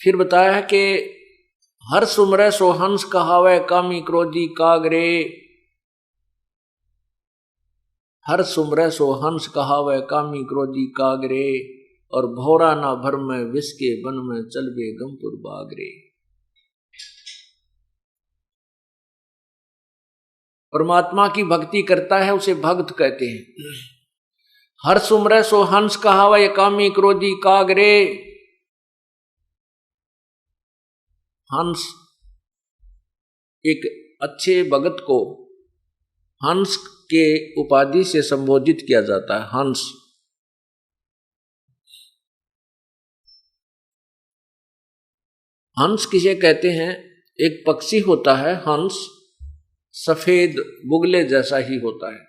फिर बताया है कि हर सुमरै सो हंस कहावै कामी क्रोधी कागरे। हर सुमरै सो हंस कहावै कामी क्रोधी कागरे, और भौरा ना भर में विष के वन में चलबे गमपुर बागरे। परमात्मा की भक्ति करता है उसे भक्त कहते हैं। हर सुमरै सो हंस कहावै कामी क्रोधी कागरे। हंस, एक अच्छे भगत को हंस के उपाधि से संबोधित किया जाता है। हंस, हंस किसे कहते हैं? एक पक्षी होता है हंस, सफेद बुगले जैसा ही होता है,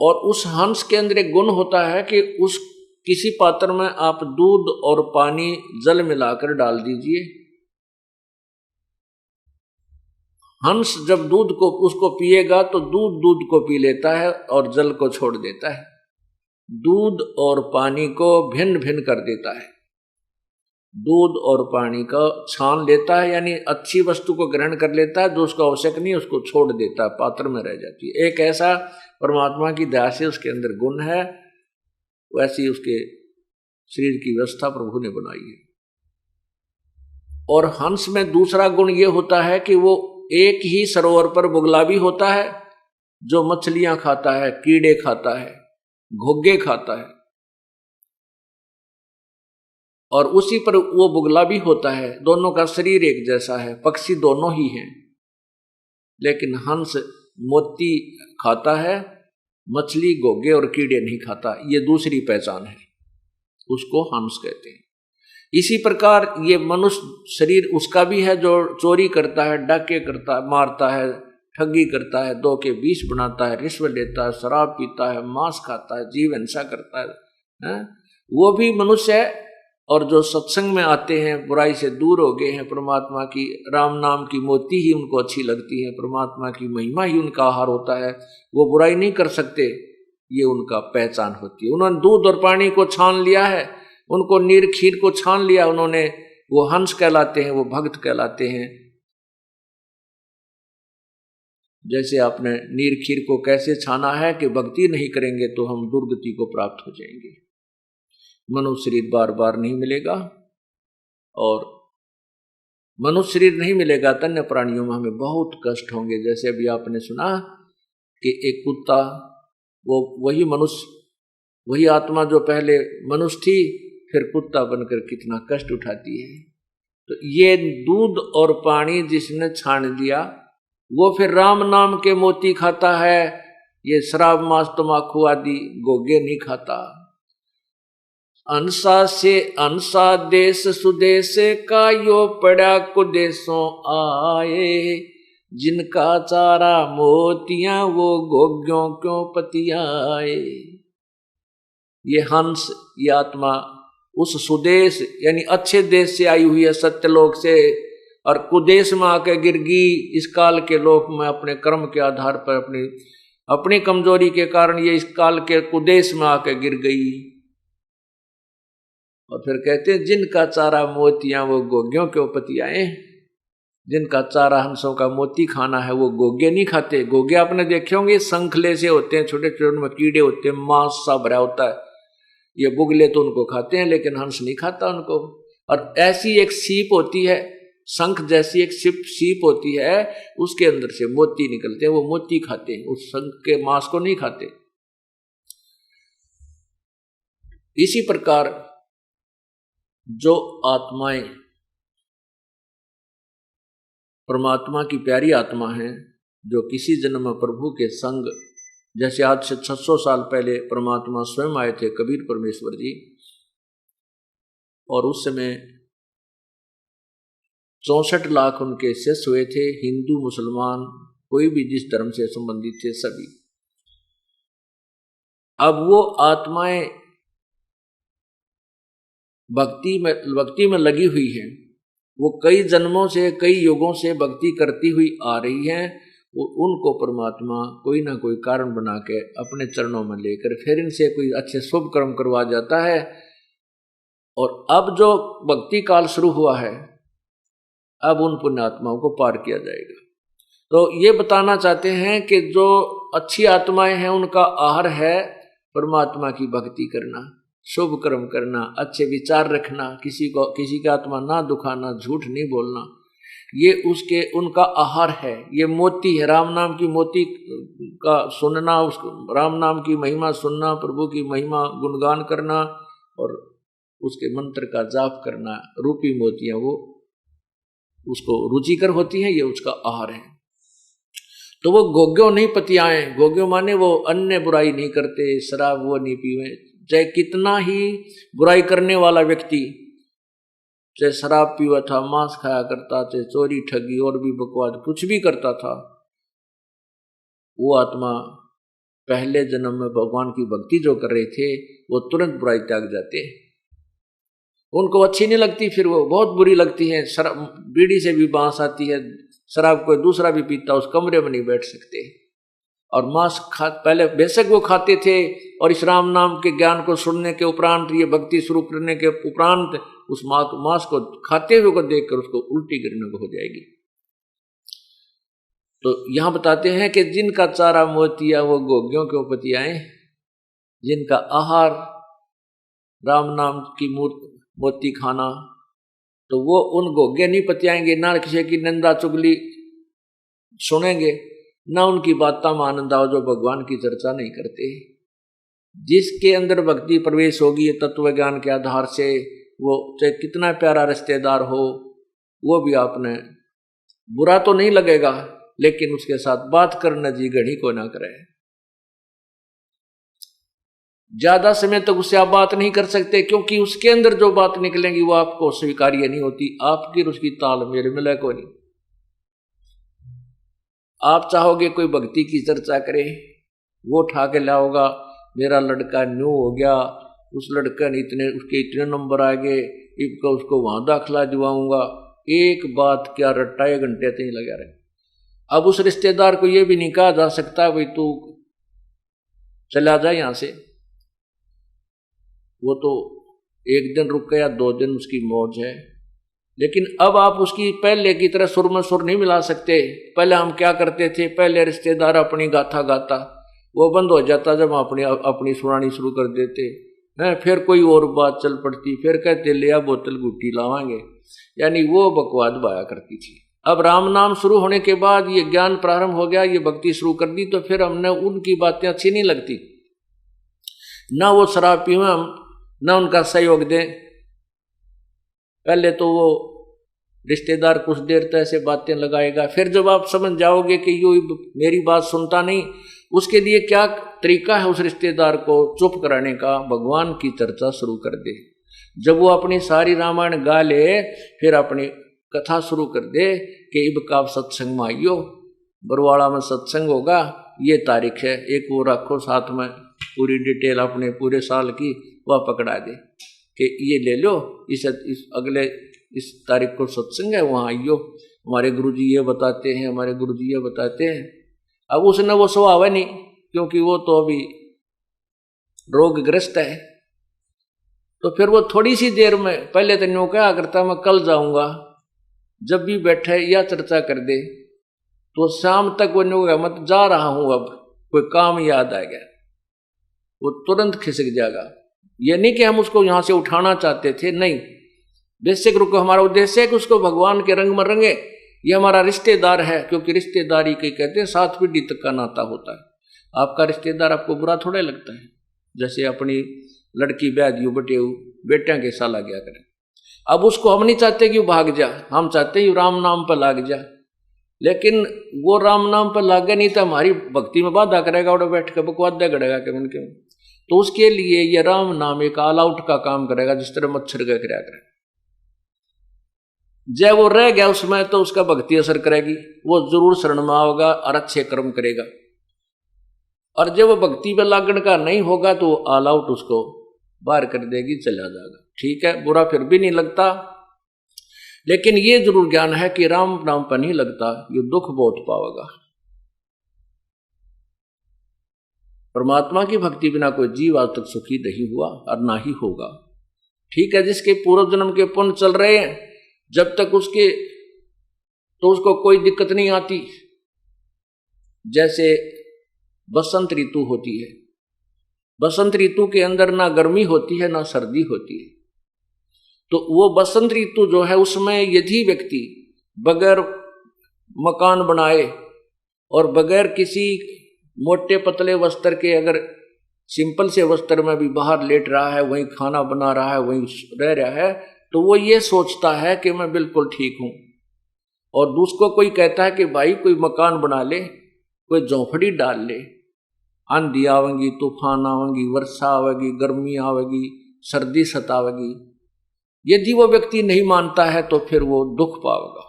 और उस हंस के अंदर एक गुण होता है कि उस किसी पात्र में आप दूध और पानी जल मिलाकर डाल दीजिए, हंस जब दूध को उसको पिएगा तो दूध को पी लेता है और जल को छोड़ देता है, दूध और पानी को भिन्न भिन्न कर देता है, दूध और पानी का छान लेता है, यानी अच्छी वस्तु को ग्रहण कर लेता है, जो उसको आवश्यक नहीं उसको छोड़ देता है, पात्र में रह जाती है। एक ऐसा परमात्मा की दया से उसके अंदर गुण है, वैसी उसके शरीर की व्यवस्था प्रभु ने बनाई है। और हंस में दूसरा गुण ये होता है कि वो एक ही सरोवर पर बुगला भी होता है, जो मछलियां खाता है, कीड़े खाता है, घोंघे खाता है, और उसी पर वो बुगला भी होता है। दोनों का शरीर एक जैसा है, पक्षी दोनों ही हैं, लेकिन हंस मोती खाता है, मछली घोंघे और कीड़े नहीं खाता। ये दूसरी पहचान है, उसको हंस कहते हैं। इसी प्रकार ये मनुष्य शरीर उसका भी है जो चोरी करता है, डाके करता है, मारता है, ठगी करता है, दो के बीच बनाता है, रिश्वत लेता है, शराब पीता है, मांस खाता है, जीव हिंसा करता है, वो भी मनुष्य है। और जो सत्संग में आते हैं, बुराई से दूर हो गए हैं, परमात्मा की राम नाम की मोती ही उनको अच्छी लगती है, परमात्मा की महिमा ही उनका आहार होता है, वो बुराई नहीं कर सकते, ये उनका पहचान होती है। उन्होंने दूध और पानी को छान लिया है, उनको नीर खीर को छान लिया उन्होंने, वो हंस कहलाते हैं, वो भक्त कहलाते हैं। जैसे आपने नीर खीर को कैसे छाना है कि भक्ति नहीं करेंगे तो हम दुर्गति को प्राप्त हो जाएंगे, मनुष्य शरीर बार बार नहीं मिलेगा, और मनुष्य शरीर नहीं मिलेगा तो अन्य प्राणियों में हमें बहुत कष्ट होंगे। जैसे अभी आपने सुना कि एक कुत्ता, वो वही मनुष्य, वही आत्मा जो पहले मनुष्य थी फिर कुत्ता बनकर कितना कष्ट उठाती है। तो ये दूध और पानी जिसने छान दिया वो फिर राम नाम के मोती खाता है, ये शराब मांस तमाकू आदि घोंघे नहीं खाता। अंसा से अंसा देश सुदेश का यो पड़ा कुदेशों आए, जिनका चारा मोतियां वो घोंघों क्यों पतियाए। ये हंस, ये आत्मा उस सुदेश यानी अच्छे देश से आई हुई है, सत्यलोक से, और कुदेश में आके गिर गई इस काल के लोक में अपने कर्म के आधार पर, अपनी कमजोरी के कारण ये इस काल के कुदेश में आके गिर गई। और फिर कहते हैं जिनका चारा मोतियां वो घोंघों क्यों पतियाए। जिनका चारा हंसों का मोती खाना है वो घोंघे नहीं खाते। घोंघे आपने देखे होंगे शंखले से होते हैं, छोटे छोटे उनमें कीड़े होते हैं, मांस सा भरा होता है, ये बुगले तो उनको खाते हैं, लेकिन हंस नहीं खाता उनको। और ऐसी एक सीप होती है, शंख जैसी एक सीप होती है, उसके अंदर से मोती निकलते हैं, वो मोती खाते हैं, उस शंख के मांस को नहीं खाते। इसी प्रकार जो आत्माएं परमात्मा की प्यारी आत्मा हैं, जो किसी जन्म में प्रभु के संग, जैसे आज से 600 साल पहले परमात्मा स्वयं आए थे कबीर परमेश्वर जी, और उस समय 64 लाख उनके शिष्य हुए थे, हिंदू मुसलमान कोई भी जिस धर्म से संबंधित थे सभी। अब वो आत्माएं भक्ति में लगी हुई हैं, वो कई जन्मों से कई युगों से भक्ति करती हुई आ रही हैं। उनको परमात्मा कोई ना कोई कारण बना के अपने चरणों में लेकर फिर इनसे कोई अच्छे शुभ कर्म करवा जाता है, और अब जो भक्ति काल शुरू हुआ है, अब उन पुण्यात्माओं को पार किया जाएगा। तो ये बताना चाहते हैं कि जो अच्छी आत्माएं हैं उनका आहार है परमात्मा की भक्ति करना, शुभ कर्म करना, अच्छे विचार रखना, किसी का आत्मा ना दुखाना, झूठ नहीं बोलना, ये उनका आहार है। ये मोती है, राम नाम की मोती का सुनना, उस राम नाम की महिमा सुनना, प्रभु की महिमा गुणगान करना और उसके मंत्र का जाप करना, रूपी मोतियां वो उसको रुचिकर होती हैं, ये उसका आहार है। तो वो गोग्यो नहीं पतियाए, गोग्यो माने वो अन्य बुराई नहीं करते, शराब वो नहीं पीवे, चाहे कितना ही बुराई करने वाला व्यक्ति, चाहे शराब पीवा था, मांस खाया करता, चाहे चोरी ठगी और भी बकवाद कुछ भी करता था, वो आत्मा पहले जन्म में भगवान की भक्ति जो कर रहे थे वो तुरंत बुराई त्याग जाते हैं। उनको अच्छी नहीं लगती, फिर वो बहुत बुरी लगती है। शराब, बीड़ी से भी बांस आती है, शराब कोई दूसरा भी पीता, उस कमरे में नहीं बैठ सकते। और मांस पहले बेशक वो खाते थे, और इस राम नाम के ज्ञान को सुनने के उपरांत, ये भक्ति शुरू करने के उपरांत उस मांस को खाते हुए को देखकर उसको उल्टी गिरने को हो जाएगी। तो यहां बताते हैं कि जिनका चारा मोतिया वो गोग्यों के उपतियाएं, जिनका आहार राम नाम की मोती खाना, तो वो उन गोग्य नहीं पतियाएंगे, ना किसी की निंदा चुगली सुनेंगे, ना उनकी बातों में आनंद आओ जो भगवान की चर्चा नहीं करते। जिसके अंदर भक्ति प्रवेश होगी तत्व ज्ञान के आधार से, वो चाहे कितना प्यारा रिश्तेदार हो, वो भी आपने बुरा तो नहीं लगेगा, लेकिन उसके साथ बात करना जी घड़ी को ना करे। ज्यादा समय तक उससे आप बात नहीं कर सकते, क्योंकि उसके अंदर जो बात निकलेंगी वो आपको स्वीकार्य नहीं होती, आपकी और उसकी तालमेल मिले को नहीं। आप चाहोगे कोई भक्ति की चर्चा करे, वो उठा के लाओगा, मेरा लड़का न्यू हो गया, उस लड़का ने उसके इतने नंबर आ गए, इसको उसको वहां दाखिला दिवाऊंगा, एक बात क्या रट्टा 1 घंटे तक लगा रहे। अब उस रिश्तेदार को ये भी नहीं कहा जा सकता भाई तू चला जा यहां से, वो तो 1 दिन रुक गया, 2 दिन उसकी मौज है। लेकिन अब आप उसकी पहले की तरह सुर में सुर नहीं मिला सकते। पहले हम क्या करते थे, पहले रिश्तेदार अपनी गाथा गाता, वो बंद हो जाता जब हम अपनी सुनानी शुरू कर देते हैं, फिर कोई और बात चल पड़ती, फिर कहते ले आ बोतल गुट्टी लावांगे, यानी वो बकवाद बाया करती थी। अब राम नाम शुरू होने के बाद ये ज्ञान प्रारंभ हो गया, ये भक्ति शुरू कर दी, तो फिर हमने उनकी बातें अच्छी नहीं लगती, ना वो शराब पीवे, ना उनका सहयोग दें। पहले तो वो रिश्तेदार कुछ देर तक ऐसे बातें लगाएगा, फिर जब आप समझ जाओगे कि यो मेरी बात सुनता नहीं, उसके लिए क्या तरीका है उस रिश्तेदार को चुप कराने का, भगवान की चर्चा शुरू कर दे। जब वो अपनी सारी रामायण गा ले, फिर अपनी कथा शुरू कर दे कि इब का सत्संग में आइयो, बरवाड़ा में सत्संग होगा, ये तारीख है, एक वो रखो साथ में पूरी डिटेल अपने पूरे साल की, वह पकड़ा दे कि ये ले लो, इस अगले इस तारीख को सत्संग है, वहाँ आइयो, हमारे गुरुजी ये बताते हैं, हमारे गुरुजी ये बताते हैं। अब उसने वो स्वभाव नहीं, क्योंकि वो तो अभी रोगग्रस्त है, तो फिर वो थोड़ी सी देर में, पहले तो न्यू क्या करता मैं कल जाऊंगा, जब भी बैठे या चर्चा कर दे, तो शाम तक वो न्यू मत जा रहा हूं, अब कोई काम याद आ गया, वो तुरंत खिसक जाएगा। ये नहीं कि हम उसको यहां से उठाना चाहते थे, नहीं, बेशक रुको, हमारा उद्देश्य है कि उसको भगवान के रंग में रंगे, ये हमारा रिश्तेदार है, क्योंकि रिश्तेदारी के कहते हैं 7 पीढ़ी तक का नाता होता है। आपका रिश्तेदार आपको बुरा थोड़ा लगता है, जैसे अपनी लड़की ब्याह दियो बेटियां के साला गया करें। अब उसको हम नहीं चाहते कि वो भाग जा, हम चाहते हैं राम नाम पर लाग जा, लेकिन वो राम नाम पर लागे नहीं तो हमारी भक्ति में बाधा करेगा, और बैठ कर बकवाद करेगा के। तो उसके लिए ये राम नाम एक ऑल आउट का काम करेगा, जिस तरह मच्छर का क्रिया करे। जब वो रह गया उसमें, तो उसका भक्ति असर करेगी, वो जरूर शरण में आओगा और अच्छे कर्म करेगा। और जब वो भक्ति पे लागण का नहीं होगा, तो ऑल आउट उसको बाहर कर देगी, चला जाएगा। ठीक है, बुरा फिर भी नहीं लगता, लेकिन ये जरूर ज्ञान है कि राम नाम पर नहीं लगता, ये दुख बहुत पाएगा। परमात्मा की भक्ति बिना कोई जीव आज तक सुखी नहीं हुआ और ना ही होगा। ठीक है, जिसके पूर्व जन्म के पुण्य चल रहे हैं, जब तक उसके तो उसको कोई दिक्कत नहीं आती। जैसे बसंत ऋतु होती है, बसंत ऋतु के अंदर ना गर्मी होती है ना सर्दी होती है। तो वो बसंत ऋतु जो है उसमें यदि व्यक्ति बगैर मकान बनाए और बगैर किसी मोटे पतले वस्त्र के अगर सिंपल से वस्त्र में भी बाहर लेट रहा है, वहीं खाना बना रहा है, वहीं रह रहा है, तो वो ये सोचता है कि मैं बिल्कुल ठीक हूं। और दूसरों कोई कहता है कि भाई कोई मकान बना ले, कोई झोंपड़ी डाल ले, आंधी आवेगी, तूफान आवेगी, वर्षा आवेगी, गर्मी आवेगी, सर्दी सतावेगी। यदि वो व्यक्ति नहीं मानता है तो फिर वो दुख पाएगा।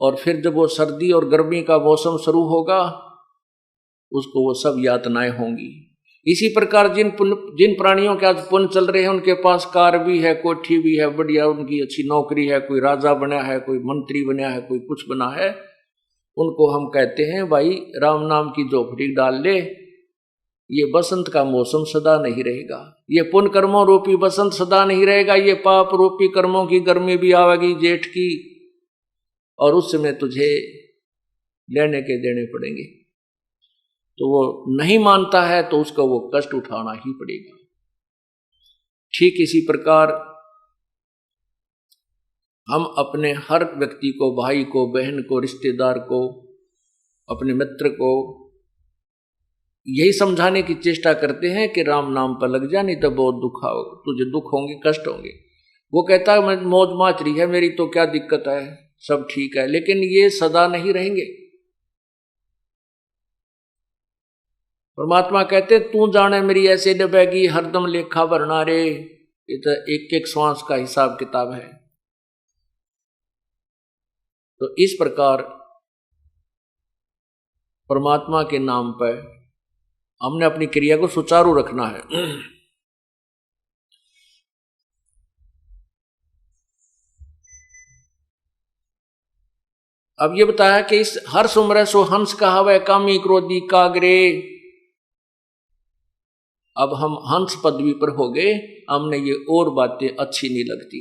और फिर जब वो सर्दी और गर्मी का मौसम शुरू होगा, उसको वो सब यातनाएं होंगी। इसी प्रकार जिन प्राणियों के आज पुण्य चल रहे हैं, उनके पास कार भी है, कोठी भी है, बढ़िया उनकी अच्छी नौकरी है, कोई राजा बना है, कोई मंत्री बना है, कोई कुछ बना है, उनको हम कहते हैं भाई राम नाम की झोपड़ी डाल ले, ये बसंत का मौसम सदा नहीं रहेगा, ये पुण्य कर्मों रूपी बसंत सदा नहीं रहेगा, ये पाप रूपी कर्मों की गर्मी भी आवेगी जेठ की, और उस समय तुझे लेने के देने पड़ेंगे। तो वो नहीं मानता है तो उसको वो कष्ट उठाना ही पड़ेगा। ठीक इसी प्रकार हम अपने हर व्यक्ति को, भाई को, बहन को, रिश्तेदार को, अपने मित्र को यही समझाने की चेष्टा करते हैं कि राम नाम पर लग जा, नहीं तो बहुत दुख आओगे, तुझे दुख होंगे, कष्ट होंगे। वो कहता है मैं मौज माच रही है मेरी, तो क्या दिक्कत है, सब ठीक है। लेकिन ये सदा नहीं रहेंगे। परमात्मा कहते तू जाने मेरी ऐसे डबेगी, हरदम लेखा भरना रे। ये तो एक एक श्वास का हिसाब किताब है। तो इस प्रकार परमात्मा के नाम पर हमने अपनी क्रिया को सुचारू रखना है। अब ये बताया कि इस हर सुमर सो हंस कहावे, कामी क्रोधी कागरे। अब हम हंस पदवी पर हो गए, हमने ये और बातें अच्छी नहीं लगती।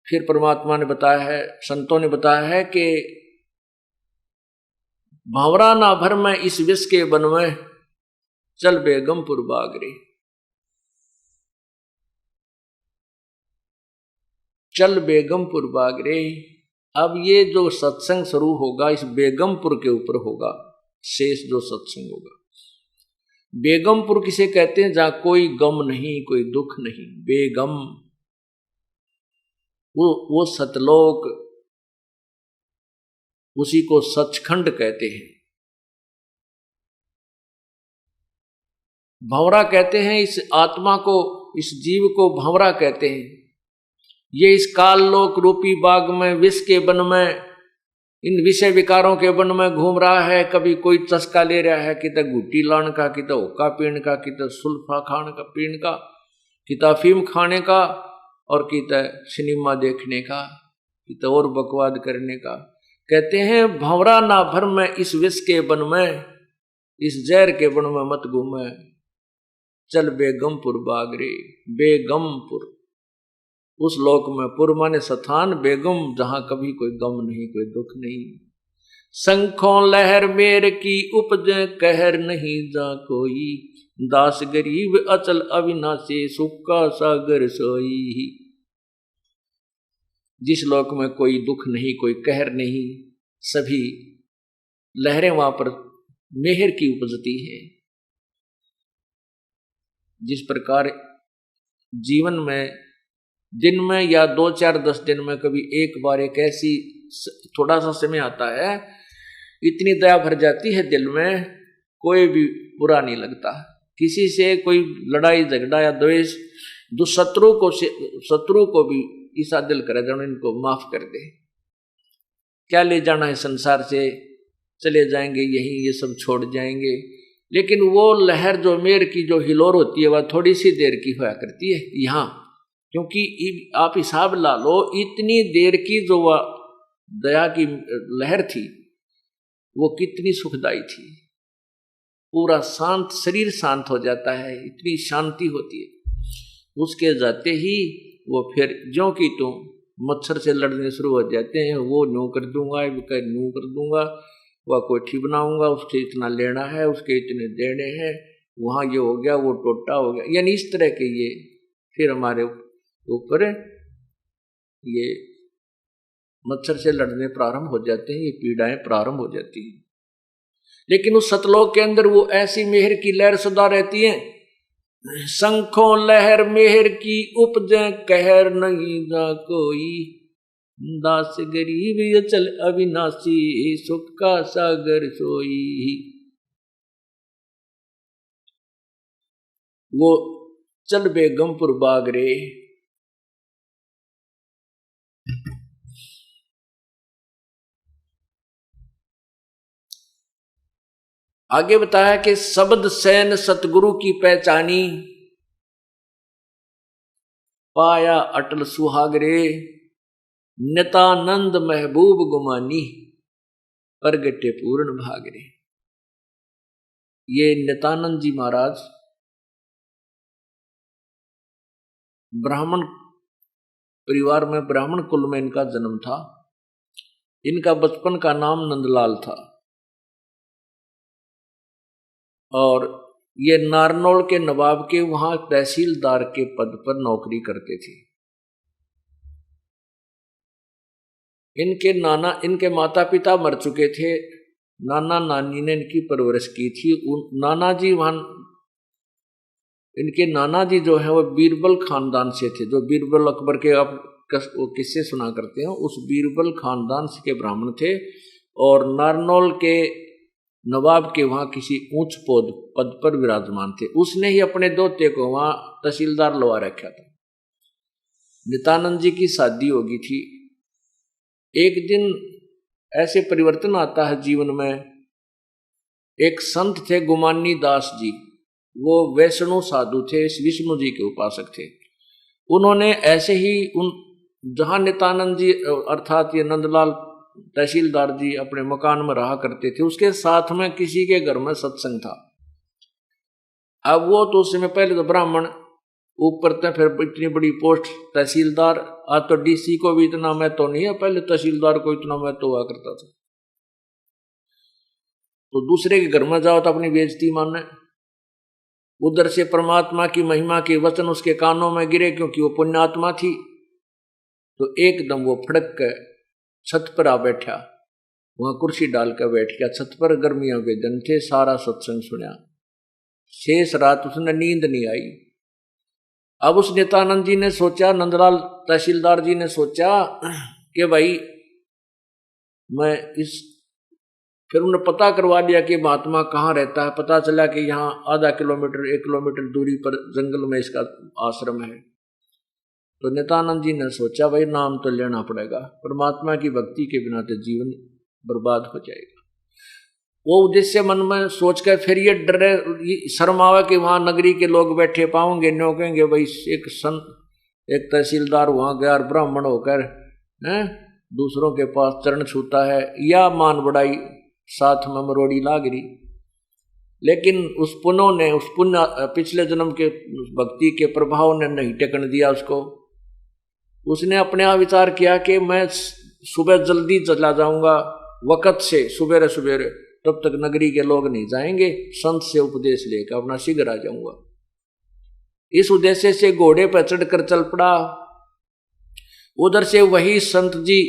फिर परमात्मा ने बताया है, संतों ने बताया है कि भावरा ना भर में इस विष के बन में, चल बेगमपुर बागरे। चल बेगमपुर बागरे। अब ये जो सत्संग शुरू होगा इस बेगमपुर के ऊपर होगा, शेष जो सत्संग होगा। बेगमपुर किसे कहते हैं? जहां कोई गम नहीं, कोई दुख नहीं, बेगम। वो सतलोक, उसी को सचखंड कहते हैं। भंवरा कहते हैं इस आत्मा को, इस जीव को भंवरा कहते हैं। ये इस काल लोक रूपी बाग में, विष के वन में, इन विषय विकारों के वन में घूम रहा है। कभी कोई चस्का ले रहा है, कित गुट्टी लाने का, कित हुक्का पीने का, कित सुल्फा खाने का पीने का, कित अफीम खाने का, और कित सिनेमा देखने का, कित और बकवाद करने का। कहते हैं भंवरा ना भर में इस विष के वन में, इस जहर के वन में मत घूमे, चल बेगमपुर बागरे। बेगमपुर उस लोक में, पुर माने स्थान, बेगम जहां कभी कोई गम नहीं, कोई दुख नहीं। शंखों लहर मेर की उपज कहर नहीं, जा कोई दास गरीब अचल अविनाशी, सुक्का सागर सोई। जिस लोक में कोई दुख नहीं, कोई कहर नहीं, सभी लहरें वहां पर मेहर की उपजती है। जिस प्रकार जीवन में दिन में या 2-4-10 दिन में कभी एक बार एक ऐसी थोड़ा सा समय आता है, इतनी दया भर जाती है दिल में, कोई भी बुरा नहीं लगता। किसी से कोई लड़ाई झगड़ा या द्वेष, दुशत्रु को भी ईसा दिल करे जब इनको माफ कर दे। क्या ले जाना है संसार से, चले जाएंगे यहीं, ये सब छोड़ जाएंगे। लेकिन वो लहर जो मेर की जो हिलोर होती है, वह थोड़ी सी देर की होया करती है यहाँ। क्योंकि आप हिसाब ला लो, इतनी देर की जो वह दया की लहर थी, वो कितनी सुखदाई थी। पूरा शांत, शरीर शांत हो जाता है, इतनी शांति होती है। उसके जाते ही वो फिर ज्यों की त्यों मच्छर से लड़ने शुरू हो जाते हैं। वो न्यू कर दूंगा, न्यू कर दूंगा, वह कोठी बनाऊंगा, उसके इतना लेना है, उसके इतने देने हैं, वहाँ ये हो गया, वो टोटा हो गया, यानी इस तरह के ये फिर हमारे ऊपर ये मच्छर से लड़ने प्रारंभ हो जाते हैं, ये पीड़ाएं प्रारंभ हो जाती हैं। लेकिन उस सतलोक के अंदर वो ऐसी मेहर की लहर सदा रहती है। शंखों लहर मेहर की उपजे, कहर नहीं ना कोई, दास गरीब ये चल अविनाशी, सुख का सागर सोई। वो चल बेगमपुर बाग रे। आगे बताया कि शब्द सैन सतगुरु की पहचानी, पाया अटल सुहागरे, नितानंद महबूब गुमानी, प्रगटे पूर्ण भागरे। ये नितानंद जी महाराज ब्राह्मण परिवार में, ब्राह्मण कुल में इनका जन्म था। इनका बचपन का नाम नंदलाल था और ये नारनौल के नवाब के वहां तहसीलदार के पद पर नौकरी करते थे। इनके माता पिता मर चुके थे। नाना नानी ने इनकी परवरिश की थी। नाना जी वहां, इनके नाना जी जो है वो बीरबल खानदान से थे, जो बीरबल अकबर के आप किस्से सुना करते हैं, उस बीरबल खानदान के ब्राह्मण थे और नारनौल के नवाब के वहां किसी ऊंच पद पर विराजमान थे। उसने ही अपने दोते को वहां तहसीलदार लगा रखा था। नित्यानंद जी की शादी होगी थी। एक दिन ऐसे परिवर्तन आता है जीवन में। एक संत थे गुमानी दास जी, वो वैष्णव साधु थे, विष्णु जी के उपासक थे। उन्होंने ऐसे ही जहां नित्यानंद जी अर्थात ये नंदलाल तहसीलदार जी अपने मकान में रहा करते थे, उसके साथ में किसी के घर में सत्संग था। अब वो तो उसमें पहले तो ब्राह्मण, ऊपर तक फिर इतनी बड़ी पोस्ट तहसीलदार। आज तो डीसी को भी इतना महत्व नहीं है, पहले तहसीलदार को इतना महत्व हुआ करता था। तो दूसरे के घर में जाओ तो अपनी बेइज्जती मानने। उधर से परमात्मा की महिमा के वचन उसके कानों में गिरे, क्योंकि वो पुण्यात्मा थी। तो एकदम वो फड़क के छत पर आ बैठा, वहां कुर्सी डालकर बैठ गया छत पर। गर्मियों के दिन थे, सारा सत्संग सुना। शेष रात उसने नींद नहीं आई। अब उस नित्यानंद जी ने सोचा, नंदलाल तहसीलदार जी ने सोचा कि भाई मैं फिर उन्होंने पता करवा दिया कि महात्मा कहाँ रहता है। पता चला कि यहाँ आधा किलोमीटर 1 किलोमीटर दूरी पर जंगल में इसका आश्रम है। तो नित्यानंद जी ने सोचा भाई नाम तो लेना पड़ेगा, परमात्मा की भक्ति के बिना तो जीवन बर्बाद हो जाएगा। वो उद्देश्य मन में सोचकर फिर ये डरे, शर्म आवा कि वहां नगरी के लोग बैठे पाओगे, न्यो कहेंगे भाई एक तहसीलदार वहां गया ब्राह्मण होकर दूसरों के पास चरण छूता है, या मान बढ़ाई साथ में मरोड़ी लाग रही। लेकिन उस पुण्य पिछले जन्म के भक्ति के प्रभाव ने नहीं टेकन दिया उसको। उसने अपने आप विचार किया कि मैं सुबह जल्दी चला जाऊंगा वक़्त से, सुबेरे सुबेरे, तब तक नगरी के लोग नहीं जाएंगे, संत से उपदेश लेकर अपना शीघ्र आ जाऊंगा। इस उद्देश्य से घोड़े पर चढ़कर चल पड़ा। उधर से वही संत जी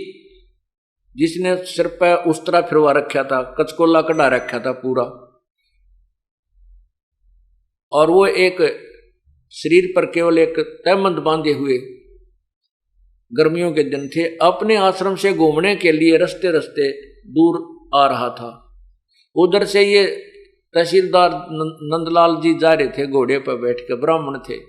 जिसने सिर पर उस्तरा फिरवा रखा था, कचकोला कढ़ा रखा था पूरा, और वो एक शरीर पर केवल एक तहमंद बांधे हुए, गर्मियों के दिन थे, अपने आश्रम से घूमने के लिए रस्ते रस्ते दूर आ रहा था। उधर से ये तहसीलदार नंदलाल जी जा रहे थे घोड़े पर बैठ कर, ब्राह्मण थे।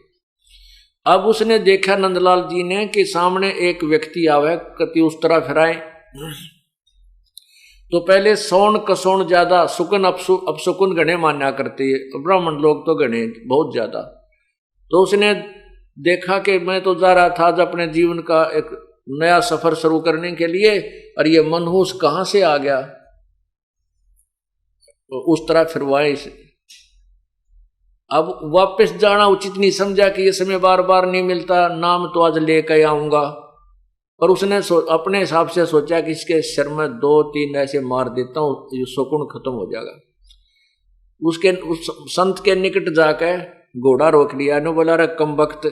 अब उसने देखा नंदलाल जी ने कि सामने एक व्यक्ति आवे, कति उस तरह फिराए। तो पहले सौन कसौन ज्यादा, सुकन अपसुकुन गणे मान्या करते, ब्राह्मण लोग तो गणे बहुत ज्यादा। तो उसने देखा कि मैं तो जा रहा था आज अपने जीवन का एक नया सफर शुरू करने के लिए, और ये मनहूस कहाँ से आ गया। तो उस तरह फिरवाए अब वापस जाना उचित नहीं समझा कि ये समय बार बार नहीं मिलता, नाम तो आज लेकर आऊंगा। पर उसने अपने हिसाब से सोचा कि इसके सिर में 2-3 ऐसे मार देता हूं, ये शकुन खत्म हो जाएगा। उसके उस संत के निकट जाकर घोड़ा रोक लिया ने बोला, रे कम वक्त,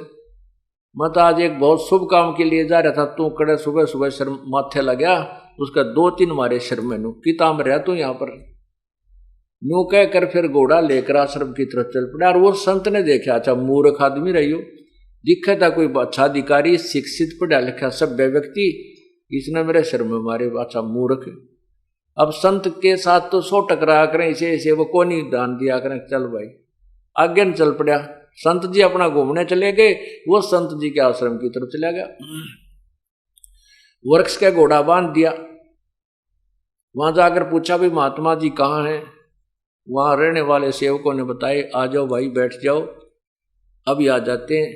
मैं तो आज एक बहुत शुभ काम के लिए जा रहा था, तू कड़े सुबह सुबह सिर माथे लगा, उसका 2-3 मारे सिर में, नू की ताम रहा तू यहाँ पर। न्यू कह कर फिर घोड़ा लेकर आश्रम की तरफ चल पड़ा। और वो संत ने देखा, अच्छा मूर्ख आदमी रहियो, दिखा था कोई अच्छा अधिकारी, शिक्षित, पढ़ा लिखा सभ्य व्यक्ति, इसने मेरे सिर में मारे, अच्छा मूर्ख। अब संत के साथ तो 100 टकरा करें, इसे वो को नहीं दान दिया करें, चल भाई आगे न चल पड़ा। संत जी अपना घूमने चले गए, वो संत जी के आश्रम की तरफ चला गया। वृक्ष का घोड़ा बांध दिया, वहां जाकर पूछा भी महात्मा जी कहाँ हैं। वहां रहने वाले सेवकों ने बताए, आ जाओ भाई बैठ जाओ, अभी आ जाते हैं।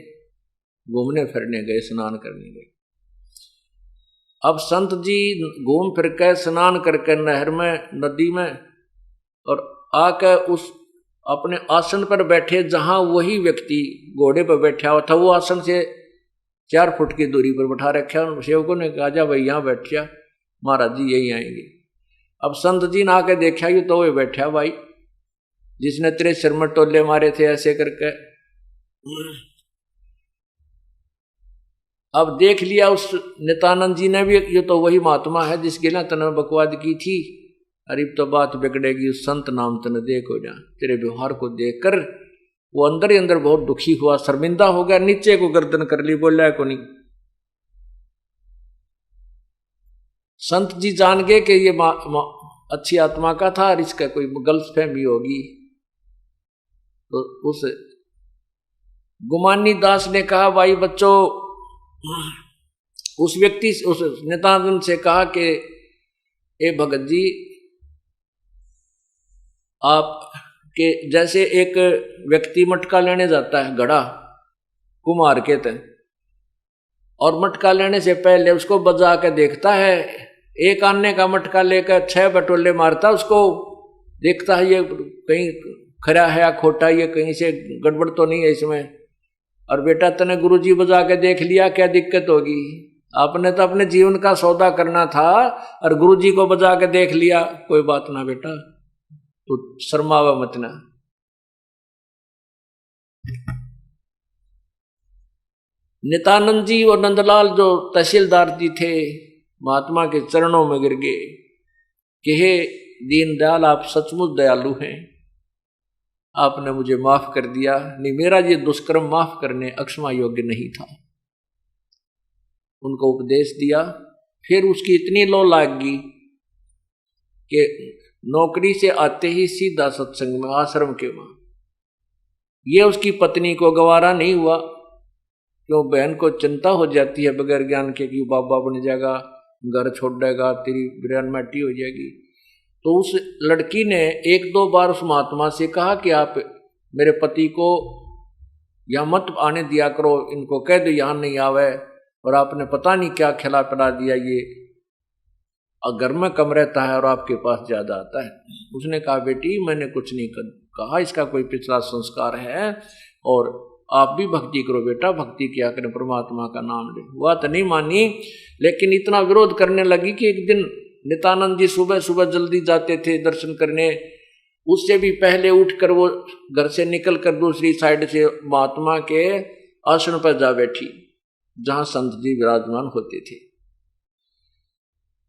घूमने फिरने गए, स्नान करने गए। अब संत जी घूम फिर कर स्नान करके नहर में, नदी में, और आकर उस अपने आसन पर बैठे जहां वही व्यक्ति घोड़े पर बैठा हुआ था, वो आसन से 4 फुट की दूरी पर बैठा रखा। सेवकों ने कहा, जा भाई यहाँ बैठ जा, महाराज जी यही आएंगे। अब संत जी ने आके देखा, ये तो वही बैठा भाई जिसने तेरे सिर में टोले मारे थे ऐसे करके। अब देख लिया उस नित्यानंद जी ने भी, ये तो वही महात्मा है जिसकी ना तने बकवाद की थी। अरे तो बात बिगड़ेगी, उस संत नाम तने देखो जा। तेरे व्यवहार को देखकर वो अंदर ही अंदर बहुत दुखी हुआ, शर्मिंदा हो गया, नीचे को गर्दन कर ली, बोला को नहीं। संत जी जान गए कि ये अच्छी आत्मा का था और इसका कोई गलतफहमी होगी। तो उस गुमानी दास ने कहा, भाई बच्चों, उस व्यक्ति, उस नित्यानंद से कहा कि ए भगत जी, आप के जैसे एक व्यक्ति मटका लेने जाता है, घड़ा कुम्हार के थे, और मटका लेने से पहले उसको बजा के देखता है। एक आने का मटका लेकर 6 बटोले मारता, उसको देखता है ये कहीं खरा है या खोटा, ये कहीं से गड़बड़ तो नहीं है इसमें। और बेटा तने गुरुजी बजा के देख लिया, क्या दिक्कत होगी? आपने तो अपने जीवन का सौदा करना था और गुरुजी को बजा के देख लिया, कोई बात ना बेटा, तो शर्मावा मत ना। नित्यानंद जी और नंदलाल जो तहसीलदार जी थे, महात्मा के चरणों में गिर गए कि हे दीनदयाल, आप सचमुच दयालु हैं, आपने मुझे माफ कर दिया। नहीं, मेरा ये दुष्कर्म माफ करने अक्षमा योग्य नहीं था। उनको उपदेश दिया। फिर उसकी इतनी लो लाग गई कि नौकरी से आते ही सीधा सत्संग में, आश्रम के वहां। ये उसकी पत्नी को गवारा नहीं हुआ, क्यों बहन को चिंता हो जाती है बगैर ज्ञान के कि बाबा बन जाएगा, घर छोड़ देगा, तेरी बिरयान माटी हो जाएगी। तो उस लड़की ने 1-2 बार उस महात्मा से कहा कि आप मेरे पति को यहाँ मत आने दिया करो, इनको कह दो यहाँ नहीं आवे। और आपने पता नहीं क्या खिला पिला दिया, ये घर में कम रहता है और आपके पास ज्यादा आता है। उसने कहा, बेटी मैंने कुछ नहीं कहा, इसका कोई पिछला संस्कार है, और आप भी भक्ति करो बेटा, भक्ति किया करें, परमात्मा का नाम ले। वह तो नहीं मानी, लेकिन इतना विरोध करने लगी कि एक दिन नित्यानंद जी सुबह सुबह जल्दी जाते थे दर्शन करने, उससे भी पहले उठकर वो घर से निकलकर दूसरी साइड से महात्मा के आसन पर जा बैठी जहां संत जी विराजमान होते थे।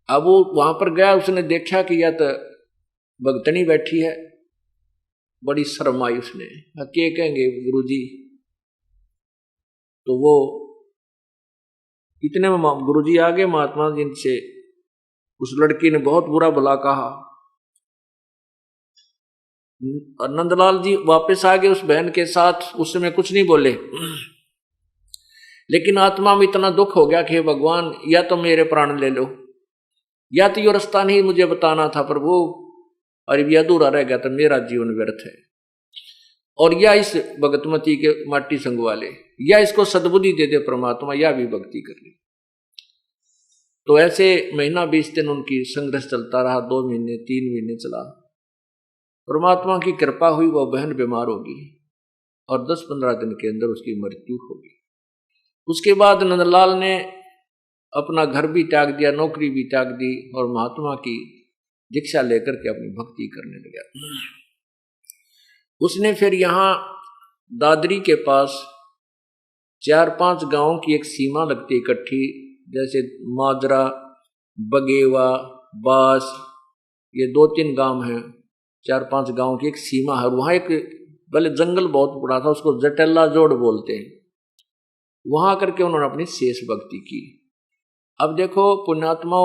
अब वो वहां पर गया, उसने देखा कि यह तो भगतनी बैठी है, बड़ी शर्म आई उसने, क्या कहेंगे गुरुजी। तो वो इतने में गुरुजी आ गए, महात्मा जी से उस लड़की ने बहुत बुरा भला कहा। नंदलाल जी वापस आ गए उस बहन के साथ, उस समय कुछ नहीं बोले, लेकिन आत्मा में इतना दुख हो गया कि भगवान, या तो मेरे प्राण ले लो, या तो ये रास्ता नहीं मुझे बताना था प्रभु, और ये अधूरा रह गया तो मेरा जीवन व्यर्थ है। और या इस भगतमती के माटी संग वाले, या इसको सद्बुद्धि दे दे परमात्मा, या भी भक्ति कर ले। तो ऐसे महीना 20 दिन उनकी संघर्ष चलता रहा, 2 महीने 3 महीने चला। परमात्मा की कृपा हुई, वो बहन बीमार होगी। और 10-15 दिन के अंदर उसकी मृत्यु होगी। उसके बाद नंदलाल ने अपना घर भी त्याग दिया, नौकरी भी त्याग दी और महात्मा की दीक्षा लेकर के अपनी भक्ति करने लगा। उसने फिर यहाँ दादरी के पास 4-5 गांवों की एक सीमा लगती इकट्ठी, जैसे माजरा, बगेवा, बास, ये 2-3 गांव हैं, 4-5 गांव की एक सीमा है। वहाँ एक पहले जंगल बहुत बड़ा था, उसको जटेला जोड़ बोलते हैं। वहाँ करके उन्होंने अपनी शेष भक्ति की। अब देखो पुण्यात्मा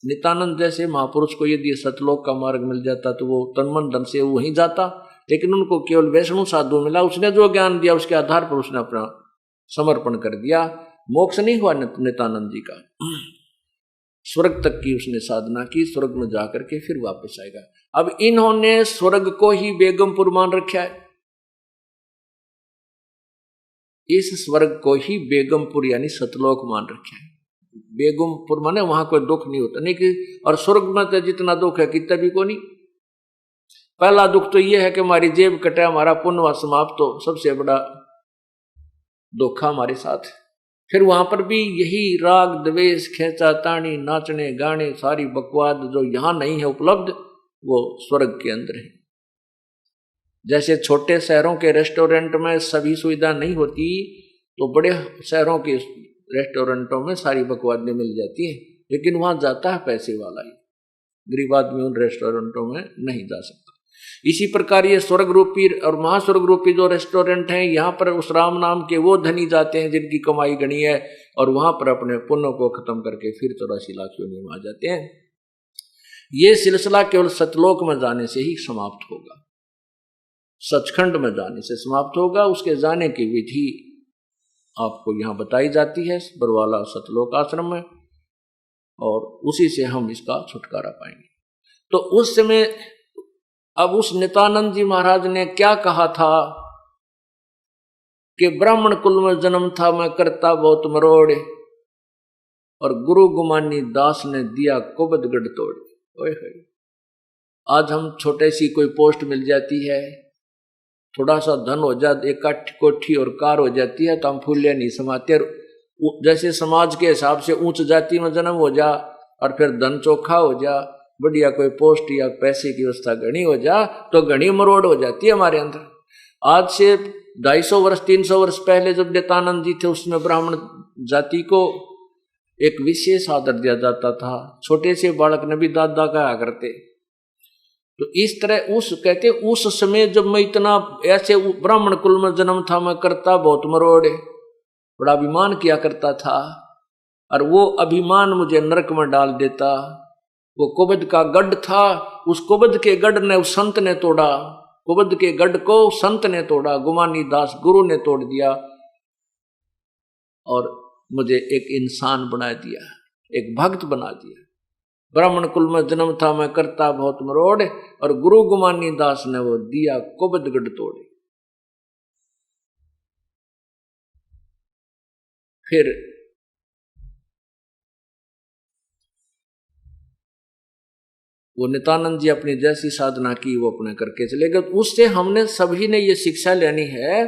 नित्यानंद जैसे महापुरुष को यदि सतलोक का मार्ग मिल जाता तो वो तन मन धन से वहीं जाता, लेकिन उनको केवल वैष्णव साधु मिला। उसने जो ज्ञान दिया उसके आधार पर उसने अपना समर्पण कर दिया। मोक्ष नहीं हुआ नित्यानंद जी का, स्वर्ग तक की उसने साधना की, स्वर्ग में जाकर के फिर वापस आएगा। अब इन्होंने स्वर्ग को ही बेगमपुर मान रखा है, इस स्वर्ग को ही बेगमपुर यानी सतलोक मान रखा है। बेगमपुर माने वहां कोई दुख नहीं होता, नहीं कि और स्वर्ग में तो जितना दुख है कितना भी को नहीं। पहला दुख तो यह है कि हमारी जेब कटे, हमारा पुण्य समाप्त हो, सबसे बड़ा दुख हमारे साथ। फिर वहां पर भी यही राग द्वेष, खेचा ताणी, नाचने गाने, सारी बकवाद जो यहां नहीं है उपलब्ध, वो स्वर्ग के अंदर है। जैसे छोटे शहरों के रेस्टोरेंट में सभी सुविधा नहीं होती, तो बड़े शहरों के रेस्टोरेंटों में सारी बकवादें मिल जाती हैं, लेकिन वहां जाता है पैसे वाला ही, गरीब आदमी उन रेस्टोरेंटों में नहीं जा सकता। इसी प्रकार ये स्वर्ग रूपी और महास्वर्ग रूपी जो रेस्टोरेंट हैं, यहाँ पर उस राम नाम के वो धनी जाते हैं जिनकी कमाई गणी है, और वहां पर अपने पुण्य को खत्म करके फिर 84 लाख योनियों में आ जाते हैं। ये सिलसिला केवल सतलोक में जाने से ही समाप्त होगा, सचखंड में जाने से समाप्त होगा। उसके जाने की विधि आपको यहाँ बताई जाती है बरवाला सतलोक आश्रम में, और उसी से हम इसका छुटकारा पाएंगे। तो उस समय अब उस नित्यानंद जी महाराज ने क्या कहा था कि ब्राह्मण कुल में जन्म था मैं करता बहुत मरोड़, और गुरु गुमानी दास ने दिया कुबद गढ़ तोड़। ओए होए, आज हम छोटे सी कोई पोस्ट मिल जाती है, थोड़ा सा धन हो जाए, एक कोठी और कार हो जाती है, तो हम फूले नहीं समाते। जैसे समाज के हिसाब से उच्च जाति में जन्म हो जा और फिर धन चोखा हो जा, बढ़िया कोई पोस्ट या पैसे की व्यवस्था घनी हो जा, तो घनी मरोड़ हो जाती है हमारे अंदर। आज से 250 वर्ष 300 वर्ष पहले जब नित्यानंद जी थे, उसमें ब्राह्मण जाति को एक विशेष आदर दिया जाता था। छोटे से बालक ने भी दादा कहा करते। तो इस तरह उस कहते उस समय जब मैं इतना ऐसे ब्राह्मण कुल में जन्म था मैं करता बहुत मरोड़, बड़ा अभिमान किया करता था, और वो अभिमान मुझे नरक में डाल देता। वो कुबद का गढ़ था, उस कुबद के गढ़ ने उस संत ने तोड़ा, कुबद के गढ़ को संत ने तोड़ा, गुमानी दास गुरु ने तोड़ दिया, और मुझे एक इंसान बना दिया, एक भक्त बना दिया। ब्राह्मण कुल में जन्म था मैं करता बहुत मरोड़, और गुरु गुमानी दास ने वो दिया कुबद गढ़ तोड़े। फिर वो नित्यानंद जी अपनी जैसी साधना की वो अपने करके चले गए। उससे हमने सभी ने ये शिक्षा लेनी है।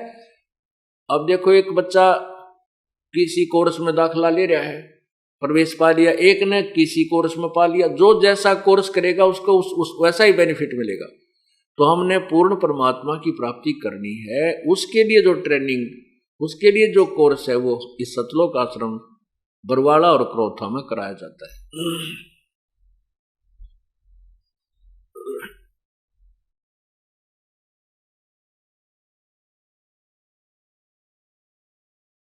अब देखो, एक बच्चा किसी कोर्स में दाखिला ले रहा है, प्रवेश पा लिया, एक ने किसी कोर्स में पा लिया, जो जैसा कोर्स करेगा उसको उस वैसा ही बेनिफिट मिलेगा। तो हमने पूर्ण परमात्मा की प्राप्ति करनी है, उसके लिए जो ट्रेनिंग, उसके लिए जो कोर्स है वो इस सतलोक आश्रम बरवाला और क्रोथा में कराया जाता है।